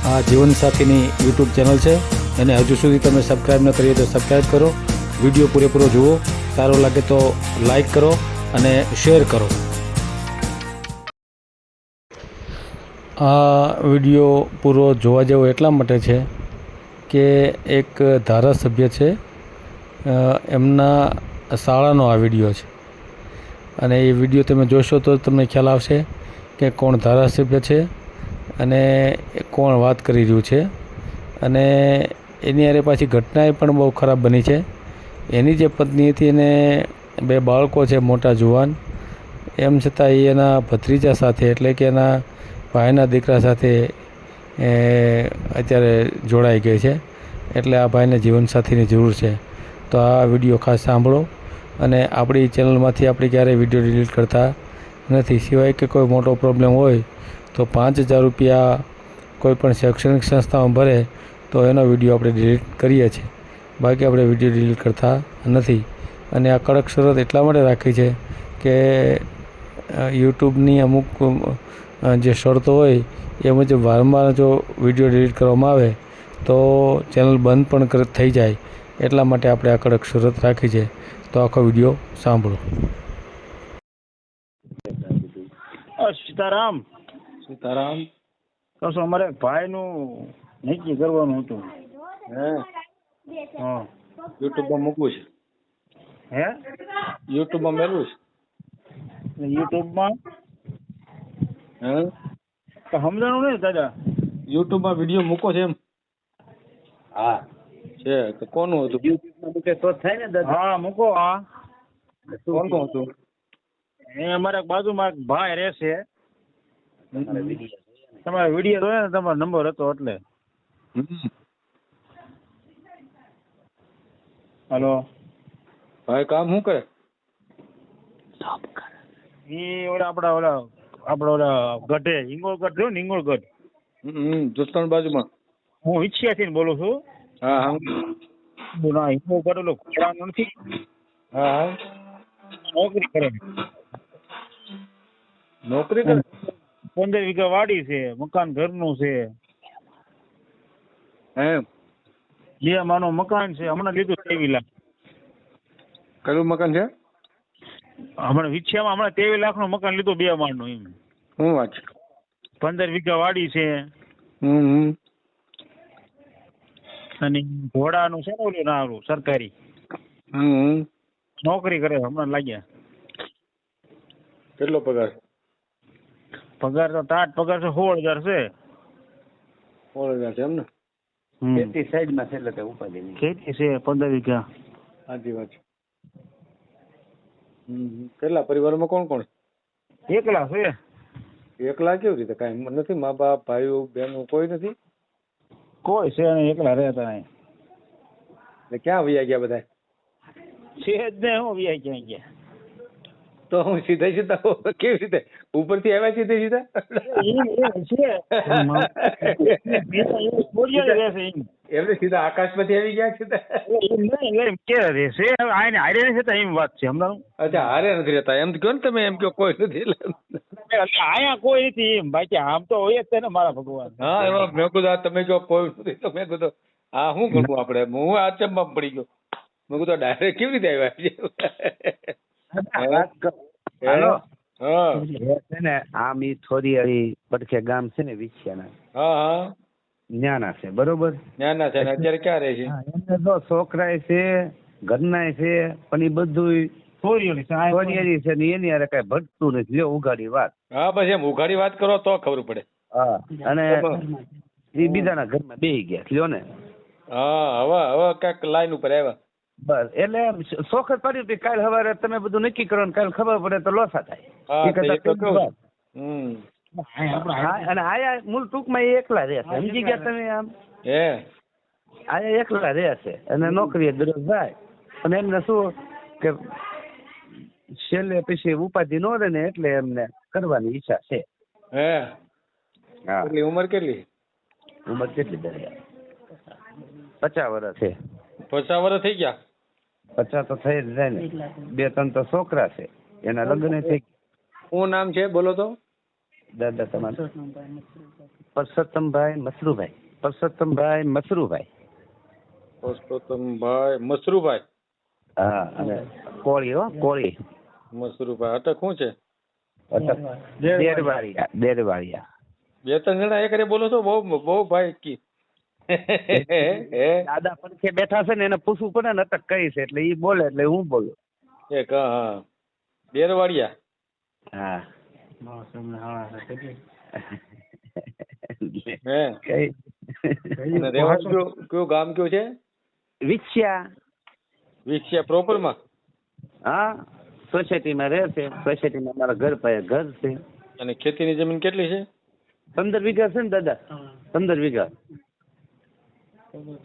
આ જીવનસાથીની YouTube channel છે, અને હજુ સુધી તમે સબસ્ક્રાઈબ ન કરી તો સબસ્ક્રાઈબ કરો. વિડીયો પૂરેપૂરો જુઓ, સારો લાગે તો લાઈક કરો અને શેર કરો. આ વિડીયો પૂરો જોવા જેવો એટલા માટે છે કે એક ધારાસભ્ય છે, એમના શાળાનો આ વિડીયો છે, અને એ વિડીયો તમે જોશો તો તમને ખ્યાલ આવશે કે કોણ ધારાસભ્ય છે અને કોણ વાત કરી રહ્યું છે. અને એની હારે પાછી ઘટનાએ પણ બહુ ખરાબ બની છે. એની જે પત્ની હતી એને 2 બાળકો છે, મોટા જુવાન, એમ છતાં એ એના ભત્રીજા સાથે એટલે કે એના ભાઈના દીકરા સાથે અત્યારે જોડાઈ ગઈ છે. એટલે આ ભાઈને જીવનસાથીની જરૂર છે. તો આ વિડીયો ખાસ સાંભળો, અને આપણી ચેનલમાંથી આપણે ક્યારેય વિડીયો ડિલીટ કરતા નથી, સિવાય કે કોઈ મોટો પ્રોબ્લેમ હોય તો 5000 રૂપિયા કોઈ પણ શૈક્ષણિક સંસ્થામાં ભરે તો એનો વિડીયો આપણે ડિલીટ કરીએ છીએ, બાકી આપણે વિડીયો ડિલીટ કરતા નથી. અને આ કડક શરત એટલા માટે રાખી છે કે યુટ્યુબની અમુક જે શરતો હોય એ મુજબ વારંવાર જો વિડીયો ડિલીટ કરવામાં આવે તો ચેનલ બંધ પણ થઈ જાય, એટલા માટે આપણે આ કડક શરત રાખી છે. તો આખો વિડીયો સાંભળો. સીતારામ. સીતારામ. કશું અમારે ભાઈનું નક્કી કરવાનું હતું. હા, યુટ્યુબમાં મૂકવું છે. હે યુટ્યુબમાં મેળવું છે. યુટ્યુબમાં હે સમજાણું નહીં દાદા. યુટ્યુબમાં વિડીયો મૂકો છે એમ? હા છે તો કોનું હતું? યુટ્યુબમાં મૂકે તો થાય ને દાદા. હા મૂકો. હા કોનું હતું? એ અમારા બાજુમાં એક ભાઈ રહેશે. તમારે વિડીયો જોયો ને, તમારો નંબર હતો એટલે. હલો ભાઈ કામ શું કરે? એ આપડા ગઢે હિંગોળગઢ રહ્યો ને, હિંગોળગઢ. જસદણ બાજુમાં. હું વિછિયાથી બોલું છું. હા હા. ના હિંગોળગઢ ઓલો ખોરાનો નથી. હા હા. નોકરી કરે. નોકરી કરે? 15 વીઘા વાડી છે, મકાન ઘરનું છે. એમ? 2 માળનું મકાન છે, હમણાં લીધું 23 લાખ. કયું મકાન છે? હમણાં વિછિયામાં હમણાં 23 લાખનું મકાન લીધું, 2 માળનું. એમ શું વાત છે? 15 વીઘા વાડી છે. અને ઘોડાનું છે ને ઓલું નાનું સરકારી. નોકરી કરે, હમણાં લાગ્યા. કેટલો પગાર? પગાર તો ટાટ પગાર છે, 16,000 છે. 16,000 છે એમ ને? ખેતી સાઈડમાં છે એટલે ઉપાધિ નહીં. ખેતી છે 15 વીઘા. સાચી વાત છે. કેટલા પરિવારમાં કોણ કોણ? એકલા છે. એકલા કેવી રીતે? કાંઈ નથી? મા બાપ, ભાઈઓ, બહેનો કોઈ નથી? કોઈ છે નહીં, એકલા રહેતા નહીં. ક્યાં વયા ગયા બધા? છે જ ને, હું વ્યાય ક્યાં ગયા? તો હું સીધા સીધા કેવી રીતે ઉપરથી આવ્યા? સીધે સીધા એમને સીધા આકાશમાંથી આવી ગયા છે? એમ વાત છે. અચ્છા, હારે નથી રહેતા એમ કહો ને તમે? એમ કહો કોઈ નથી અહીંયા કોઈ નથી એમ. બાકી આમ તો હોય જ છે ને મારા ભગવાન. હા, એમાં મેં કીધું તમે કહો કોઈ નથી તો મેં કીધું હા શું કરવું આપડે? હું આ ચંબા પડી ગયો. મેં કીધું ડાયરેક્ટ કેવી રીતે આવ્યા છે? આમ ઈ થોડી પડખે ગામ છે ને વિછિયાના. હા હા. ન્યાના છે, બરોબર? ન્યાના છે. અત્યારે ક્યાં રહે છે? એમને તો છોકરાય છે, ઘરનાય છે, પણ એ બધું છોરીયારી છે ને એની હારે કઈ ભટતું નથી. લ્યો ઉઘાડી વાત. હા બસ એમ ઉઘાડી વાત કરો તો ખબર પડે. હા, અને એ બીજાના ઘરમાં બેહી ગયા. લ્યો ને. હા, હવે ક્યાંક લાઈન ઉપર આવ્યા. બસ એટલે સોખત પડ્યું કે કાલ સવારે તમે બધું નક્કી કરો ને કાલ ખબર પડે તો લોસા થાય. અને આયા મૂળ ટૂંકમાં એ એકલા રહે છે, સમજી ગયા તમે? આમ આયા એકલા રહે છે અને નોકરીએ દરરોજ જાય. અને એમને શું કે છેલ્લે પછી ઉપાધિ ન રહે ને એટલે એમને કરવાની ઈચ્છા છે. હા. ઉંમર કેટલી? ઉંમર કેટલી દરિયા? 50 વર્ષ છે. 50 વર્ષ થઈ ગયા? 50 તો થઈ જ જાય ને. 2-3 તો છોકરા છે, એના લગ્ન થઈ ગયા. શું નામ છે બોલો તો? દાદા તમારું પરસોત્તમભાઈ મસરૂભાઈ. પરસોત્તમભાઈ મસરૂભાઈ. પુરુષોત્તમભાઈ મસરૂભાઈ. હા અને કોળી હો કોળી. મસરૂભાઈ અટક શું છે? દેરવાળિયા. દેરવાળિયા. બે ત્રણ જણા એક બોલો છો, બહુ ભાઈ કી. દાદા પડખે બેઠા છે ને એને પૂછવું પડે ને અટક કઈ છે એટલે ઈ બોલે એટલે હું બોલું. એક હા દેરવાડિયા. હા હે અને રહેવાનું કયું ગામ કયું છે? વિછ્યા. વિકસિયા પ્રોપર માં? હા સોસાયટીમાં રહે છે. સોસાયટીમાં મારા ઘર પાસે ઘર છે. અને ખેતીની જમીન કેટલી છે? 15 વીઘા છે ને દાદા. 15 વીઘા.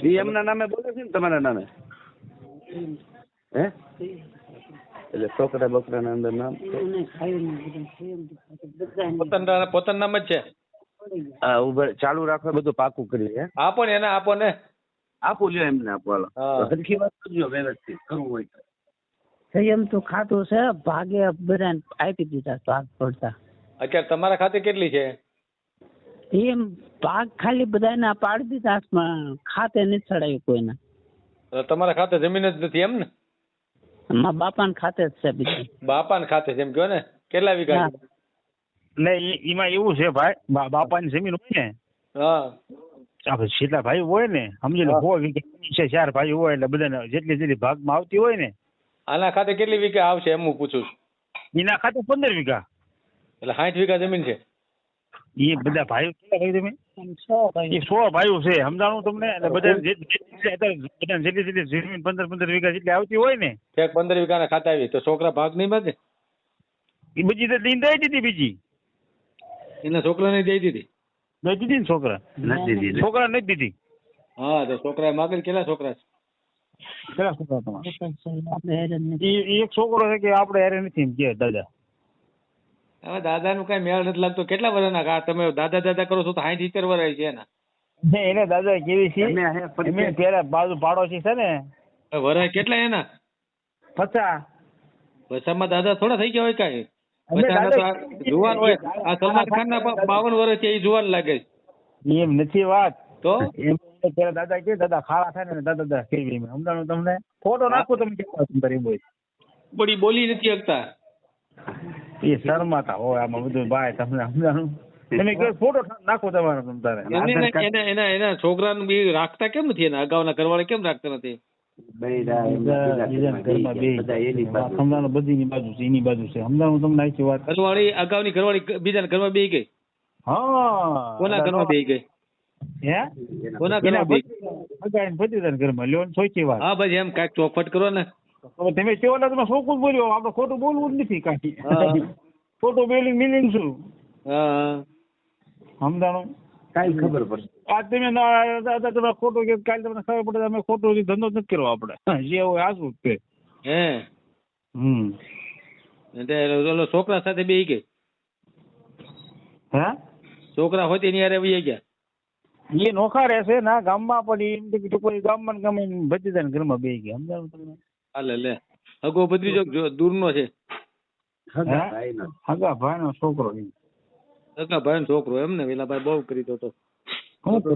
ઈ એમના નામે બોલે છે ને તમારા નામે? હે એટલે છોકરા બકરાના અંદર નામ પોતાનું નામ જ છે? હા ઉભર ચાલુ રાખો બધું પાકું કરી. હે આપો ને એને, આપો ને. આપું લ્યો એમને આપો. હાલો સરખી વાત કરજો વ્યવસ્થિત કરવું હોય તો. એમ તો ખાતું છે ભાગે બધાને આપી દીધા ભાગ પડતા. અત્યારે તમારા ખાતે કેટલી છે? એમ ભાગ ખાલી બધાને પાડી દીધા હાથમાં, ખાતે નથી ચડાયું કોઈને. તમારા ખાતે જમીન જ નથી એમ ને? મારા બાપાને ખાતે જ છે બીજી. બાપાને ખાતે છે એમ કહો ને? કેટલા વીઘા? એટલે એમાં એવું છે ભાઈ, બાપાની જમીન હોય ને, હા આપણે સીધા ભાઈ હોય ને, સમજી લો 4 વીઘા છે, 4 ભાઈ હોય એટલે બધાને જેટલી ભાગમાં આવતી હોય ને. આના ખાતે કેટલી વીઘા આવશે એમ હું પૂછું છું? એના ખાતે 15 વીઘા. એટલે 60 વીઘા જમીન છે. એ બધા ભાઈઓ કેટલા ભાઈ તમે? 100 ભાઈઓ છે, સમજાણું તમને? એટલે બધા જેટલી જમીન 15 વીઘા જેટલી આવતી હોય ને, 15 વીઘાના ખાતે આવી તો છોકરા ભાગ નહીં મળે? એ બીજી તો લઈને દઈ દીધી. બીજી એના છોકરાને દઈ દીધી? દઈ દીધી ને છોકરા નથી દીધી. હા તો છોકરા માગે કેટલા છોકરા છે? કેટલા છોકરા તમારા? એક છોકરો છે કે આપણે હેરે નથી એમ કે દાદા. હવે દાદાનું કઈ મેળ નથી લાગતો. કેટલા વર્ષના તમે દાદા કરો છો તો 60 70 વર્ષ છે એના? એને દાદા કેવી છે પેલા બાજુ પાડોશી છે ને, વર્ષ કેટલા એના? 50. વસામાં દાદા થોડા થઈ ગયા હોય કાંઈ? જુવાન હોય. આ સલમાન ખાન ના 52 વર્ષ છે, એ જુવાન લાગે છે. એમ નથી વાત તો એમ પેલા દાદા કે દાદા ખાડા થાય ને દાદા કેવી સમજાણું તમને? ફોટો નાખો તમે કેવા બોય બડી બોલી નથી શકતા. એ શરમાતા હોય આમાં બધું ભાઈ તમને સમજાણું? તમે કયો ફોટો નાખો તમારો તારે. એના છોકરાનું બી રાખતા કેમ નથી? એના અગાઉના ઘરવાળા કેમ રાખતા નથી? સમજાણું બધી ની બાજુ છે, એની બાજુ છે. સમજાણું તમને આખી વાત? ઘરવાળી અગાઉની ઘરવાળી બીજાના ઘરમાં બેહી ગઈ. હા કોના ઘરમાં બેહી ગઈ? હે કોના ઘરમાં બેહી ગઈ? અગાઈને ભતીજાના ઘરમાં લ્યો સોચી વાત. હા ભાઈ એમ કાંઈક ચોખવટ કરો ને. તમે કેવો તમે શું બોલ્યો? આપણે ખોટું બોલવું જ નથી કાંઈ. ખોટું બોલી મિનિંગ શું? હા સમજાણું? કાંઈ ખબર પડશે. આજ તમે તમે ખોટું કે કાલે તમને ખબર પડે અમે ખોટું ધંધો નથી કરવો આપણે જે હોય આસું જ તે. એટલે છોકરા સાથે બેહી ગઈ? હે છોકરા હોય તેની હારે વહી ગયા? એ નોખા રહેશે ના ગામમાં પણ એમ કોઈ ગામમાં ગમે ભતીજાના ઘરમાં બેહી ગયા. સમજાણું તમને? હાલે લે અગો ભત્રીજો દૂરનો છે? હગા ભાઈનો છોકરો. સગા ભાઈનો છોકરો એમ ને? પેલા ભાઈ બહુ કરી તો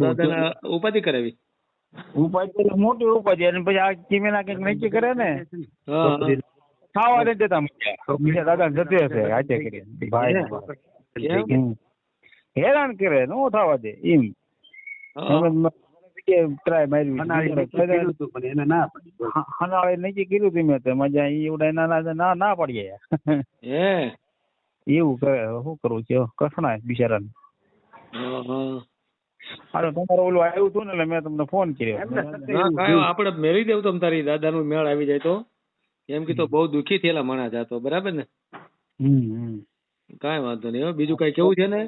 દાદાને ઉપાધિ કરાવી? ઉપાધિ મોટી ઉપાધિ. અને પછી આ કિમેના કંઈક નક્કી કરે ને ખાવા નથી દેતા બીજા દાદા જતે હશે હાથે કરી ભાઈ હેરાન કરે નો થવા દે એમ. ટ્રાય મારી હનાળે નક્કી કર્યું હતું મેં તો મજા એવડા ના પડી ગયા. એવું કરે શું કરવું છે કસણા બિચારાને. હા તમારે ઓલું આવ્યું હતું ને એટલે મેં તમને ફોન કર્યો. આપડે મેળવી દેવું તમ તારી દાદા નું મેળ આવી જાય તો એમ કીધું બહુ દુઃખી થયેલા માણસ જાતો બરાબર ને? કાંઈ વાંધો નહીં. બીજું કઈ કેવું છે ને?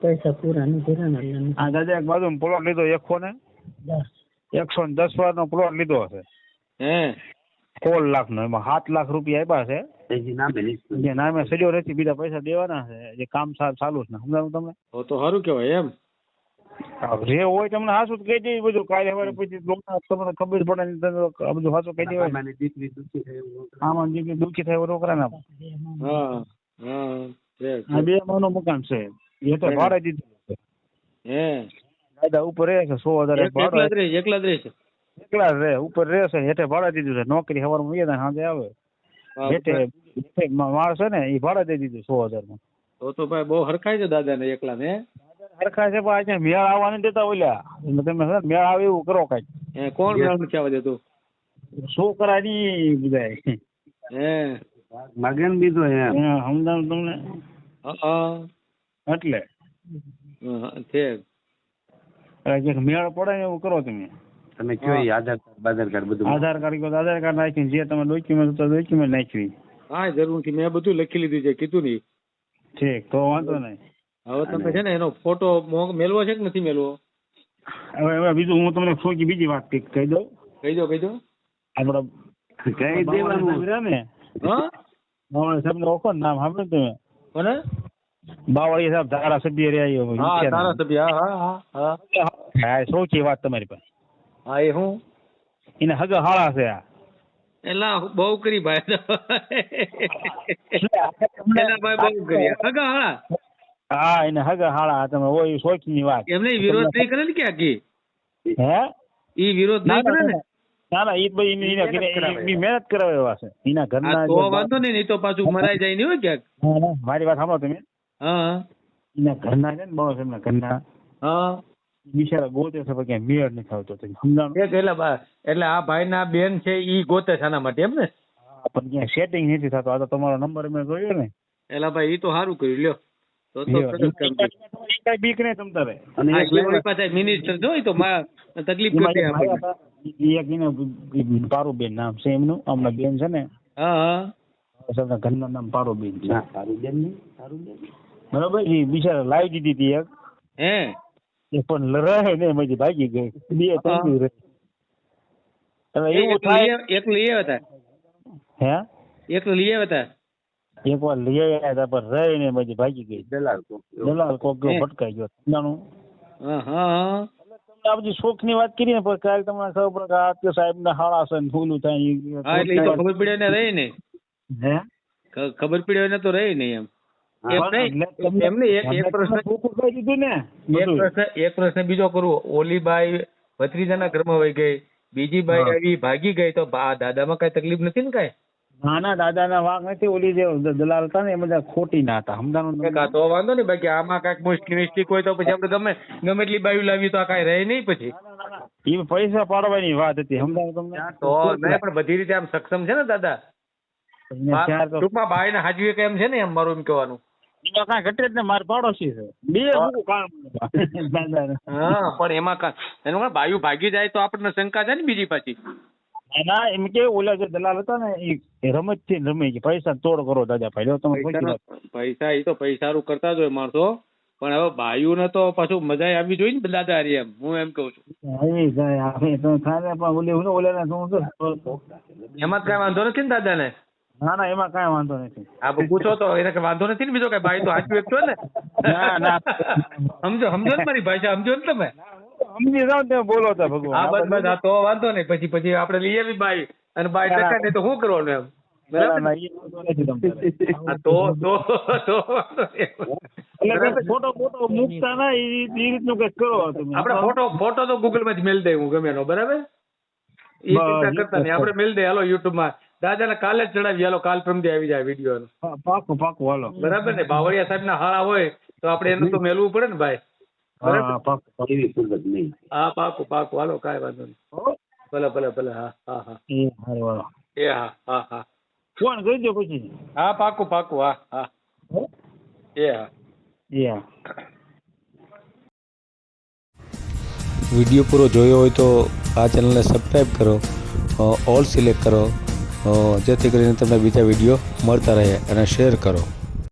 પૈસા પૂરા નથી કર્યા. હા દાદા એક બાજુ પ્લોટ લીધો 110 વારનો પ્લોટ લીધો હશે. 16 લાખ નો. એમાં 7 લાખ રૂપિયા આપ્યા છે જે નામે સડ્યો નથી. બીજા પૈસા દેવાના છે જે કામ ચાલુ છે. સમજાવું તમને? તો સારું કેવાય એમ. જે હોય તમને હાસું કહી દે બધું. કાલે સવારે પછી તમને ખબર પડે બધું હાસું કહી દેવાય. આમાં દીકરી દુઃખી થાય છોકરા ના. હા ઠીક. આ 2 માળનું મકાન છે એ તો ભાડે દીધું છે. હે દાદા ઉપર રહે છે 100,000 એકલા જ ભાડે. રહે એકલા જ રહે છે. એકલા જ રહે, ઉપર રહે છે, હેઠે ભાડે દીધું છે. નોકરી સવારમાં વહી જાય સાંજે આવે. હા, હેઠે માળ છે ને એ ભાડે દઈ દીધું 100,000 માં. તો ભાઈ બહુ હરખાય છે દાદા ને એકલા ને. સરખા છે પણ આજે મેળ આવવા નથી દેતા ઓલ્યા. તમે છે ને મેળ આવે એવું કરો કઈક. હે કોણ મેળ નથી આવવા દેતું? છોકરાની બધાય હે મગન બીજો એમ સમજાવું તમને હા એટલે ઠીક. જે મેળ પડે ને એવું કરો તમે. તમે કયો ઈ આધાર કાર્ડ બધું આધાર કાર્ડ કહો તો આધાર કાર્ડ નાખીને જે તમે ડોક્યુમેન્ટ તો ડોક્યુમેન્ટ નાખવી. હા જરૂર નથી, મેં બધું લખી લીધું છે, કીધું નહીં. ઠીક તો વાંધો નહીં. હવે તમે છે ને એનો ફોટો મેલવો છે કે નથી મેલવો? હવે બીજું હું તમને થોડી બીજી વાત કહી દઉં. કહી દો. આપડે કઈ દેવાનું ને હા બાવળી સાહેબ ને ઓળખો ને નામ સાંભળ્યું તમે? કોને? બાવળી સાહેબ ધારાસભ્ય રહ્યા. હા ધારાસભ્ય. હા સૌથી વાત તમારી પાસે. હા એ હું એને હગા હાળા છે આ. એલા બહુ કરી ભાઈ. એલા ભાઈ બહુ કરી હગા હાળા. હા એને હગા હાળા તમે હોય શોખી ની વાત. એમને વિરોધ નહીં કરે ને ક્યાં કી? હે ઈ વિરોધ નહીં કરે ને? ના ના એ ભાઈ મહેનત કરાવે એવા છે એના ઘરના. તો વાંધો નહીં, નહીં તો પાછું મરાઈ જાય નહીં હોય ક્યાંક. મારી વાત સાંભળો તમે. હા એના ઘરના છે ને બહુ એમના ઘરના હા બિચારા ગોતે છે પણ ક્યાંય મેળ નથી આવતો. તમે સમજાણું? એટલે આ ભાઈ ના બેન છે ઈ ગોતે છે આના માટે એમ ને? પણ ક્યાંય સેટિંગ નથી થતો. આ તો તમારો નંબર મેં જોયો ને. એલા ભાઈ ઈ તો સારું કર્યું લ્યો. તો સરસ કામ કર્યું. કઈ બીક નહીં તમ તારે. હા, ઈ વળી પાછા મિનિસ્ટર જો ઈ તો તકલીફ કરી દે આપણને. એક એને પારુબેન નામ છે એમનું. હમણાં બેન છે ને હા ઘરનું નામ પારુબેન છે. બરોબર. એ બિચારા લાવી દીધી હતી એક. હે એ પણ રહે ને એમાંથી ભાગી ગઈ. 2-3 રહે. હવે એવું થાય. એકલું લઈ આવ્યા હતા? હે એકલું લઈ આવ્યા હતા? એક વાર લઈ આવ્યા હતા પણ રહે ને એમાંથી ભાગી ગઈ. દલાલ કોક ભટકાઈ ગયો. સમજાણું? હા આ બધી શોખ ની વાત કરી ને પણ કાલે તમને ખબર પડે કે આ સાહેબ ના હાળા છે ને ફૂલું થાય. હા એટલે ઈ તો ખબર પડે ને રહી ને. હે ખબર પડે ને તો રહી નહીં એમ. એક પ્રશ્ન બીજો કરવો. ઓલી બાઈ ભત્રીજાના ઘરમાં વહી ગઈ, બીજી બાઈ આવી ભાગી ગઈ તો દાદામાં કઈ તકલીફ નથી ને કઈ? ના ના દાદા ના વાંક નથી. ઓલી જે દલાલ હતા ને એ બધા ખોટી ના હતા. સમજાણું? તો વાંધો નહીં. બાકી આમાં કઈક મુશ્કેલ હોય તો પછી આપણે ગમે એટલી બાયું લાવી તો આ કઈ રહે નહીં પછી. એ પૈસા પાડવાની વાત હતી. સમજાણું તમને? તો નહીં પણ બધી રીતે આમ સક્ષમ છે ને દાદા. ટૂંકમાં બાઈ ને હાજવી કેમ છે ને એમ મારું એમ કહેવાનું. એમાં કાંઈ ઘટે જ ને. મારે પાડોશી છે 2 કામ. હા પણ એમાં એનું બાયું ભાગી જાય તો આપણને શંકા છે ને બીજી પાછી. ના એમ કે ઓલા જે દલાલ હતા ને એ રમત થી રમે છે. પૈસા તોડ કરો દાદા ભાઈ. પૈસા એ તો પૈસારું કરતા જ હોય માણસો, પણ હવે બાયું ને તો પાછું મજા આવી જોઈએ ને દાદા હારી એમ હું એમ કઉ છું. એમાં કઈ વાંધો નથી ને દાદા ને? ના ના એમાં કઈ વાંધો નથી. આ પૂછો તો એને કઈ વાંધો નથી ને બીજો કઈ. બાઈ તો હાચું એક છો ને. સમજો ને મારી ભાષા સમજો ને તમે? સમજી જાવ તમે બોલો તો ભગવાન. હા બસ બસ. તો વાંધો નહીં. પછી આપણે લઈ આવી બાઈ અને બાઈ ટકા નહીં તો શું કરવાનું એમ? ફોટો મૂકતા ના એ રીતનું કઈક કરો તમે. આપણે ફોટો તો ગૂગલ માંથી મેલ દે હું ગમે એનો. બરાબર એ ચિંતા કરતા નહીં. આપણે મેલ દે. હાલો યુટ્યુબ માં દાદાને કાલે જ ચડાવી. હાલો કાલ પરમદી આવી જાય વિડીયો. પાકું હાલો. બરાબર ને? બાવળિયા સાહેબ ના હાળા હોય તો આપણે એનું તો મેલવું પડે ને ભાઈ. હા પાકું. હાલો કાંઈ વાંધો નહીં. ભલે. હા એ હા ફોન કરી દો પછી. હા પાકું હા એ હા. વિડીયો પૂરો જોયો હોય તો આ ચેનલને સબસ્ક્રાઈબ કરો, ઓલ સિલેક્ટ કરો, જેથી કરીને તમને બીજા વિડીયો મળતા રહે, અને શેર કરો.